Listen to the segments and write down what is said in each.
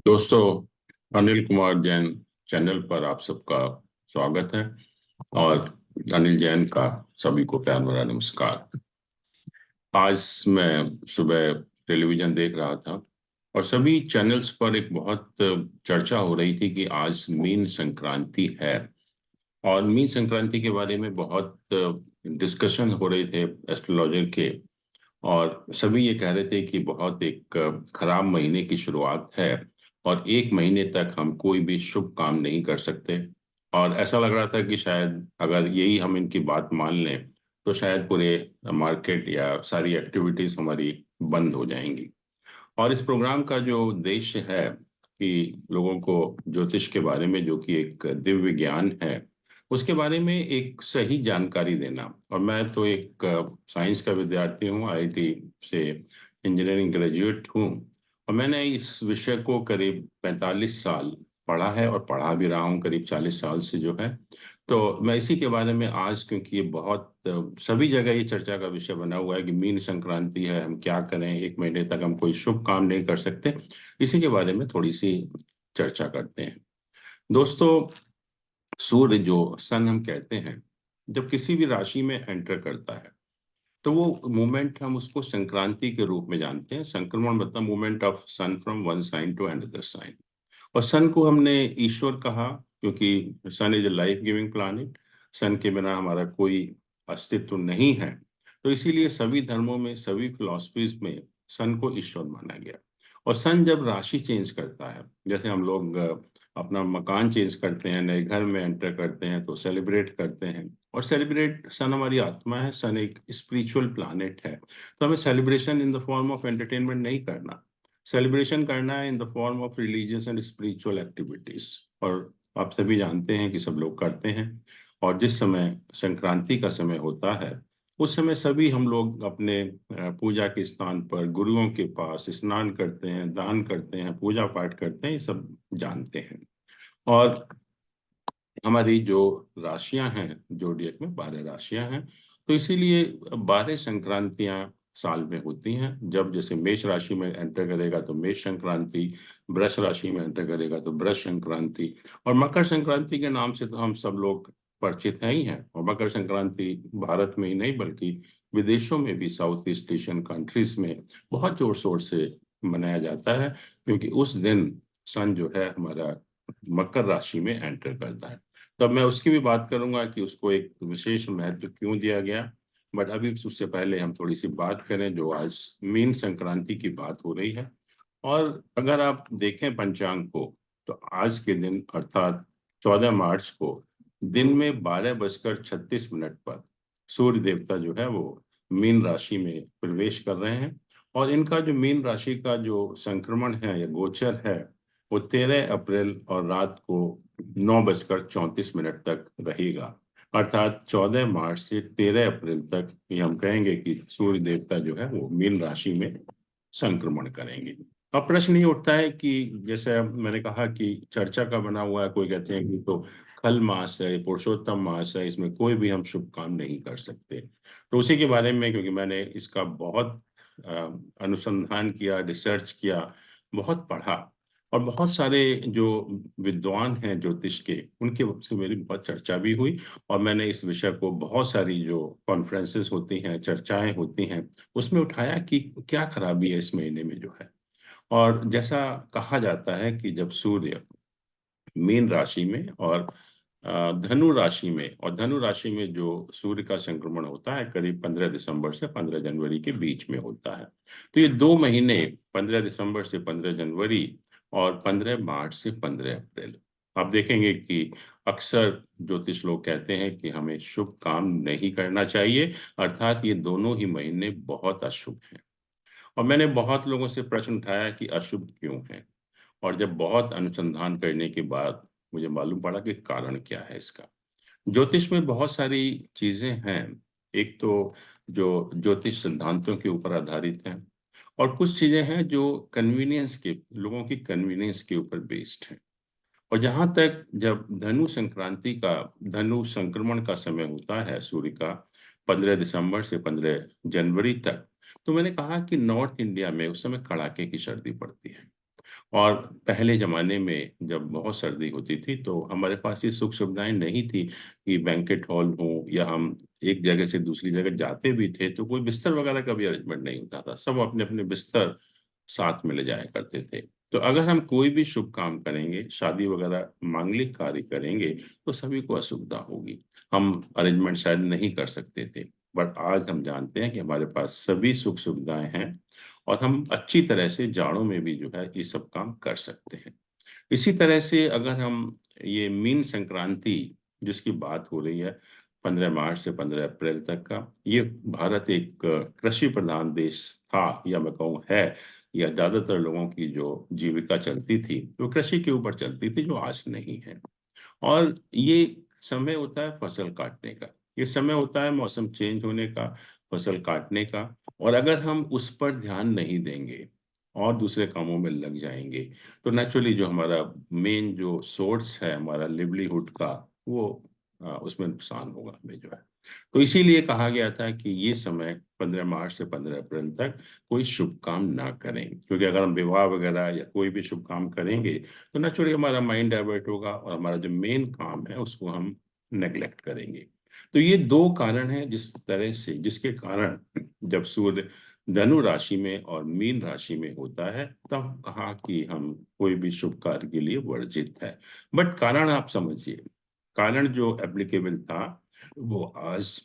दोस्तों, अनिल कुमार जैन चैनल पर आप सबका स्वागत है। और अनिल जैन का सभी को प्यार भरा नमस्कार। आज मैं सुबह टेलीविजन देख रहा था और सभी चैनल्स पर एक बहुत चर्चा हो रही थी कि आज मीन संक्रांति है। और मीन संक्रांति के बारे में बहुत डिस्कशन हो रहे थे एस्ट्रोलॉजर के। और सभी ये कह रहे थे कि बहुत एक खराब महीने की शुरुआत है और एक महीने तक हम कोई भी शुभ काम नहीं कर सकते। और ऐसा लग रहा था कि शायद अगर यही हम इनकी बात मान लें तो शायद पूरे मार्केट या सारी एक्टिविटीज हमारी बंद हो जाएंगी। और इस प्रोग्राम का जो उद्देश्य है कि लोगों को ज्योतिष के बारे में, जो कि एक दिव्य ज्ञान है, उसके बारे में एक सही जानकारी देना। और मैं तो एक साइंस का विद्यार्थी हूँ, आईआईटी से इंजीनियरिंग ग्रेजुएट हूँ। और मैंने इस विषय को करीब 45 साल पढ़ा है और पढ़ा भी रहा हूँ करीब 40 साल से जो है। तो मैं इसी के बारे में आज, क्योंकि ये बहुत सभी जगह ये चर्चा का विषय बना हुआ है कि मीन संक्रांति है, हम क्या करें, एक महीने तक हम कोई शुभ काम नहीं कर सकते, इसी के बारे में थोड़ी सी चर्चा करते हैं। दोस्तों, सूर्य जो सन हम कहते हैं, जब किसी भी राशि में एंटर करता है तो वो मूवमेंट हम उसको संक्रांति के रूप में जानते हैं। संक्रमण मतलब movement of sun from one sign to another sign. और सन को हमने ईश्वर कहा क्योंकि sun is a life giving planet. Sun के बिना हमारा कोई अस्तित्व नहीं है। तो इसीलिए सभी धर्मों में, सभी फिलॉसफीज में सन को ईश्वर माना गया। और सन जब राशि चेंज करता है, जैसे हम लोग अपना मकान चेंज करते हैं, नए घर में एंटर करते हैं तो सेलिब्रेट करते हैं। और सेलिब्रेट, सन हमारी आत्मा है, सन एक स्पिरिचुअल प्लैनेट है। तो हमें celebration in the form of entertainment नहीं करना, सेलिब्रेशन करना है in the form of religious and spiritual activities. और आप सभी जानते हैं कि सब लोग करते हैं। और जिस समय संक्रांति का समय होता है, उस समय सभी हम लोग अपने पूजा के स्थान पर गुरुओं के पास स्नान करते हैं, दान करते हैं, पूजा पाठ करते हैं, ये सब जानते हैं। और हमारी जो राशियां हैं, जोडियक में 12 राशियां हैं। तो इसीलिए 12 संक्रांतियां साल में होती हैं। जब जैसे मेष राशि में एंटर करेगा तो मेष संक्रांति, वृष राशि में एंटर करेगा तो वृष संक्रांति, और मकर संक्रांति के नाम से तो हम सब लोग परिचित हैं ही हैं। और मकर संक्रांति भारत में ही नहीं बल्कि विदेशों में भी, साउथ ईस्ट एशियन कंट्रीज में बहुत जोर शोर से मनाया जाता है, क्योंकि उस दिन सन जो है हमारा मकर राशि में एंटर करता है। तब मैं उसकी भी बात करूंगा कि उसको एक विशेष महत्व क्यों दिया गया। बट अभी उससे पहले हम थोड़ी सी बात करें, जो आज मीन संक्रांति की बात हो रही है। और अगर आप देखें पंचांग को, तो आज के दिन अर्थात 14 मार्च को दिन में 12:36 पर सूर्य देवता जो है वो मीन राशि में प्रवेश कर रहे हैं। और इनका जो मीन राशि का जो संक्रमण है या गोचर है, वो 13 अप्रैल और रात को 9:34 तक रहेगा। अर्थात 14 मार्च से 13 अप्रैल तक ये हम कहेंगे कि सूर्य देवता जो है वो मीन राशि में संक्रमण करेंगे। अब प्रश्न ये उठता है कि जैसे अब मैंने कहा कि चर्चा का बना हुआ है, कोई कहते हैं कि तो खल मास है, पुरुषोत्तम मास है, इसमें कोई भी हम शुभ काम नहीं कर सकते। तो उसी के बारे में, क्योंकि मैंने इसका बहुत अ, अनुसंधान किया, रिसर्च किया, बहुत पढ़ा, और बहुत सारे जो विद्वान हैं ज्योतिष के, उनके से मेरी बहुत चर्चा भी हुई। और मैंने इस विषय को बहुत सारी जो कॉन्फ्रेंसेस होती हैं, चर्चाएं होती हैं, उसमें उठाया कि क्या खराबी है इस महीने में जो है। और जैसा कहा जाता है कि जब सूर्य मीन राशि में और धनु राशि में, और धनु राशि में जो सूर्य का संक्रमण होता है करीब 15 दिसंबर से 15 जनवरी के बीच में होता है। तो ये 2 महीने, 15 दिसंबर से 15 जनवरी और 15 मार्च से 15 अप्रैल, आप देखेंगे कि अक्सर ज्योतिष लोग कहते हैं कि हमें शुभ काम नहीं करना चाहिए। अर्थात ये दोनों ही महीने बहुत अशुभ हैं। और मैंने बहुत लोगों से प्रश्न उठाया कि अशुभ क्यों है। और जब बहुत अनुसंधान करने के बाद मुझे मालूम पड़ा कि कारण क्या है इसका। ज्योतिष में बहुत सारी चीजें हैं। एक तो जो ज्योतिष सिद्धांतों के ऊपर आधारित हैं, और कुछ चीजें हैं जो कन्वीनियंस के, लोगों की कन्वीनियंस के ऊपर बेस्ड हैं। और जहां तक जब धनु संक्रांति का, धनु संक्रमण का समय होता है सूर्य का 15 दिसंबर से 15 जनवरी तक, तो मैंने कहा कि नॉर्थ इंडिया में उस समय कड़ाके की सर्दी पड़ती है। और पहले जमाने में जब बहुत सर्दी होती थी तो हमारे पास ये सुख सुविधाएं नहीं थी कि बैंकेट हॉल हो, या हम एक जगह से दूसरी जगह जाते भी थे तो कोई बिस्तर वगैरह का भी अरेंजमेंट नहीं होता था। सब अपने अपने बिस्तर साथ में ले जाया करते थे। तो अगर हम कोई भी शुभ काम करेंगे, शादी वगैरह मांगलिक कार्य करेंगे, तो सभी को असुविधा होगी। हम अरेंजमेंट शायद नहीं कर सकते थे। बट आज हम जानते हैं कि हमारे पास सभी सुख सुविधाएं हैं और हम अच्छी तरह से जाड़ों में भी जो है ये सब काम कर सकते हैं। इसी तरह से अगर हम ये मीन संक्रांति जिसकी बात हो रही है, 15 मार्च से 15 अप्रैल तक का, ये भारत एक कृषि प्रधान देश था, या मैं कहूँ है, या ज्यादातर लोगों की जो जीविका चलती थी वो कृषि के ऊपर चलती थी, जो आज नहीं है। और ये समय होता है फसल काटने का, ये समय होता है मौसम चेंज होने का, फसल काटने का। और अगर हम उस पर ध्यान नहीं देंगे और दूसरे कामों में लग जाएंगे, तो नेचुरली जो हमारा मेन जो सोर्स है हमारा लिवलीहुड का, वो उसमें नुकसान होगा हमें जो है। तो इसीलिए कहा गया था कि ये समय 15 मार्च से 15 अप्रैल तक कोई शुभ काम ना करें, क्योंकि अगर हम विवाह वगैरह या कोई भी शुभ काम करेंगे तो नेचुरली हमारा माइंड डाइवर्ट होगा और हमारा जो मेन काम है उसको हम नेग्लेक्ट करेंगे। तो ये दो कारण हैं जिस तरह से, जिसके कारण जब सूर्य धनु राशि में और मीन राशि में होता है तब कहा कि हम कोई भी शुभ कार्य के लिए वर्जित है। बट कारण आप समझिए, कारण जो एप्लीकेबल था वो आज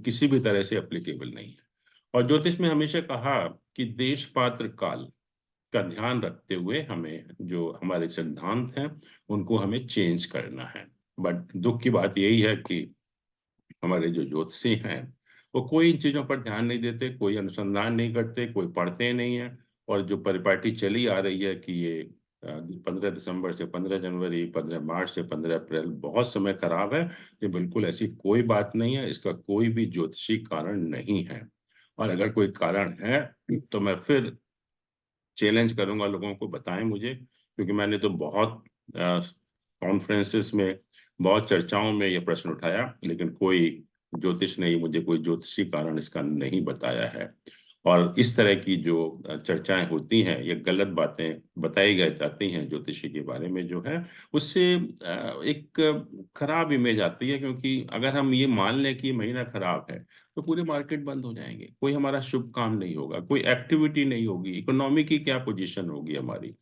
किसी भी तरह से एप्लीकेबल नहीं है। और ज्योतिष में हमेशा कहा कि देश पात्र काल का ध्यान रखते हुए हमें जो हमारे सिद्धांत हैं उनको हमें चेंज करना है। बट दुख की बात यही है कि हमारे जो ज्योतिषी हैं वो कोई इन चीजों पर ध्यान नहीं देते, कोई अनुसंधान नहीं करते, कोई पढ़ते नहीं है। और जो परिपाटी चली आ रही है कि ये 15 दिसंबर से 15 जनवरी, 15 मार्च से 15 अप्रैल बहुत समय खराब है, ये बिल्कुल ऐसी कोई बात नहीं है, इसका कोई भी ज्योतिषी कारण नहीं है। और अगर कोई कारण है तो मैं फिर चैलेंज करूंगा लोगों को, बताएं मुझे, क्योंकि मैंने तो बहुत कॉन्फ्रेंसेस में, बहुत चर्चाओं में ये प्रश्न उठाया, लेकिन कोई ज्योतिष ने मुझे कोई ज्योतिषी कारण इसका नहीं बताया है। और इस तरह की जो चर्चाएं होती हैं, ये गलत बातें बताई गई जाती हैं ज्योतिषी के बारे में जो है, उससे एक खराब इमेज आती है। क्योंकि अगर हम ये मान लें कि ये महीना खराब है तो पूरे मार्केट बंद हो जाएंगे, कोई हमारा शुभ काम नहीं होगा, कोई एक्टिविटी नहीं होगी, इकोनॉमी की क्या पोजीशन होगी हमारी।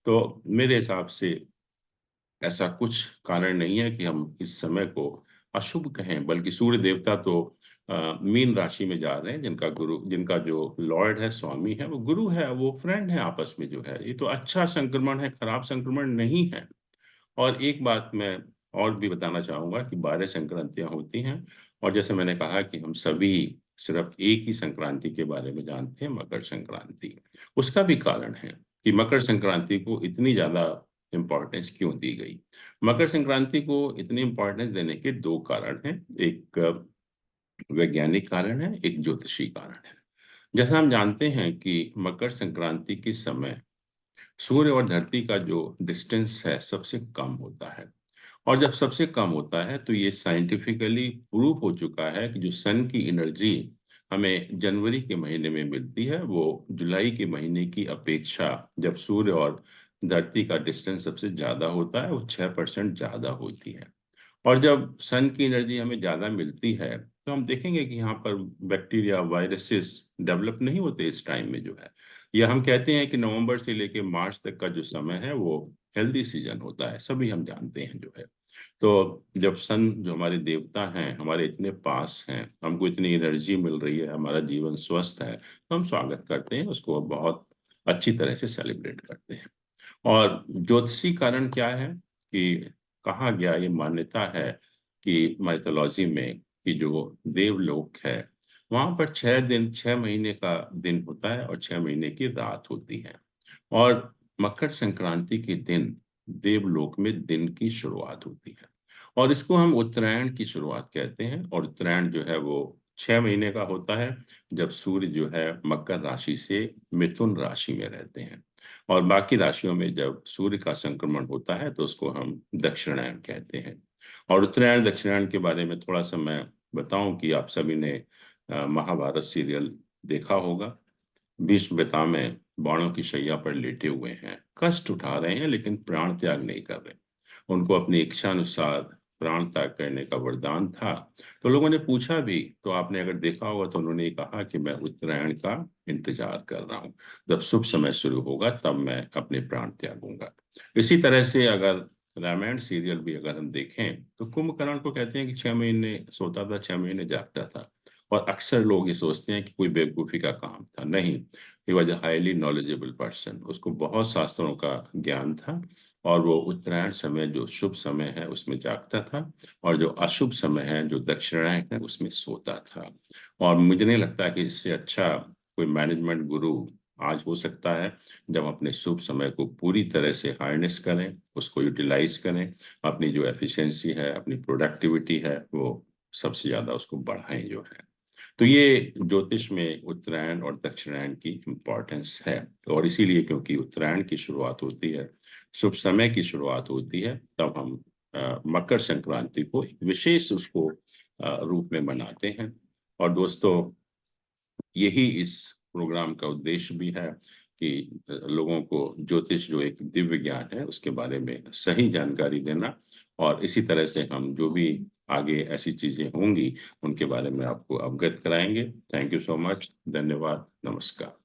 तो मेरे हिसाब से ऐसा कुछ कारण नहीं है कि हम इस समय को अशुभ कहें, बल्कि सूर्य देवता तो मीन राशि में जा रहे हैं, जिनका गुरु, जिनका जो लॉर्ड है, स्वामी है, वो गुरु है, वो फ्रेंड है आपस में जो है। ये तो अच्छा संक्रमण है, खराब संक्रमण नहीं है। और एक बात मैं और भी बताना चाहूंगा कि 12 संक्रांतियां होती हैं, और जैसे मैंने कहा कि हम सभी सिर्फ एक ही संक्रांति के बारे में जानते हैं, मकर संक्रांति। उसका भी कारण है कि मकर संक्रांति को इतनी ज्यादा इम्पोर्टेंस क्यों दी गई। मकर संक्रांति को इतनी इम्पोर्टेंस देने के दो कारण हैं, एक वैज्ञानिक कारण है, एक ज्योतिषी कारण है। जैसा हम जानते हैं कि मकर संक्रांति के समय सूर्य और धरती का जो डिस्टेंस है सबसे कम होता है। और जब सबसे कम होता है तो ये साइंटिफिकली प्रूव हो चुका है कि जो सन की एनर्जी हमें जनवरी के महीने में मिलती है वो जुलाई के महीने की अपेक्षा, जब सूर्य और धरती का डिस्टेंस सबसे ज्यादा होता है, वो 6% ज्यादा होती है। और जब सन की एनर्जी हमें ज्यादा मिलती है तो हम देखेंगे कि यहाँ पर बैक्टीरिया, वायरसेस डेवलप नहीं होते इस टाइम में जो है। या हम कहते हैं कि नवंबर से लेके मार्च तक का जो समय है वो हेल्दी सीजन होता है, सभी हम जानते हैं जो है। तो जब सन, जो हमारे देवता हैं, हमारे इतने पास हैं, हमको इतनी एनर्जी मिल रही है, हमारा जीवन स्वस्थ है, तो हम स्वागत करते हैं उसको, बहुत अच्छी तरह से सेलिब्रेट करते हैं। और ज्योतिषी कारण क्या है कि कहा गया, ये मान्यता है कि माइथोलॉजी में कि जो देवलोक है वहां पर 6 दिन, 6 महीने का दिन होता है और 6 महीने की रात होती है। और मकर संक्रांति के दिन देवलोक में दिन की शुरुआत होती है, और इसको हम उत्तरायण की शुरुआत कहते हैं। और उत्तरायण जो है वो 6 महीने का होता है, जब सूर्य जो है मकर राशि से मिथुन राशि में रहते हैं। और बाकी राशियों में जब सूर्य का संक्रमण होता है तो उसको हम दक्षिणायन कहते हैं। और उत्तरायण दक्षिणायन के बारे में थोड़ा सा मैं बताऊं कि आप सभी ने महाभारत सीरियल देखा होगा। भीष्म पितामह बाणों की शैया पर लेटे हुए हैं, कष्ट उठा रहे हैं लेकिन प्राण त्याग नहीं कर रहे। उनको अपनी इच्छा अनुसार प्राण त्याग करने का वरदान था। तो लोगों ने पूछा भी, तो आपने अगर देखा होगा तो उन्होंने ये कहा कि मैं उत्तरायण का इंतजार कर रहा हूँ, जब शुभ समय शुरू होगा तब मैं अपने प्राण त्यागूंगा। इसी तरह से अगर रामायण सीरियल भी अगर हम देखें तो कुंभकर्ण को कहते हैं कि 6 महीने सोता था, 6 महीने जागता था। और अक्सर लोग ये सोचते हैं कि कोई बेवकूफी का काम था, नहीं। He was a highly knowledgeable person, उसको बहुत शास्त्रों का ज्ञान था। और वो उत्तरायण समय जो शुभ समय है उसमें जागता था, और जो अशुभ समय है जो दक्षिणायन है उसमें सोता था। और मुझे नहीं लगता कि इससे अच्छा कोई मैनेजमेंट गुरु आज हो सकता है, जब अपने शुभ समय को पूरी तरह से हार्नेस करें, उसको यूटिलाइज करें, अपनी जो एफिशिएंसी है, अपनी प्रोडक्टिविटी है, वो सबसे ज्यादा उसको बढ़ाएं जो है। तो ये ज्योतिष में उत्तरायण और दक्षिणायन की इम्पोर्टेंस है। और इसीलिए क्योंकि उत्तरायण की शुरुआत होती है, शुभ समय की शुरुआत होती है, तब हम मकर संक्रांति को एक विशेष उसको रूप में मनाते हैं। और दोस्तों, यही इस प्रोग्राम का उद्देश्य भी है कि लोगों को ज्योतिष जो एक दिव्य ज्ञान है उसके बारे में सही जानकारी देना। और इसी तरह से हम जो भी आगे ऐसी चीजें होंगी उनके बारे में आपको अवगत कराएंगे। Thank you so much. धन्यवाद। नमस्कार।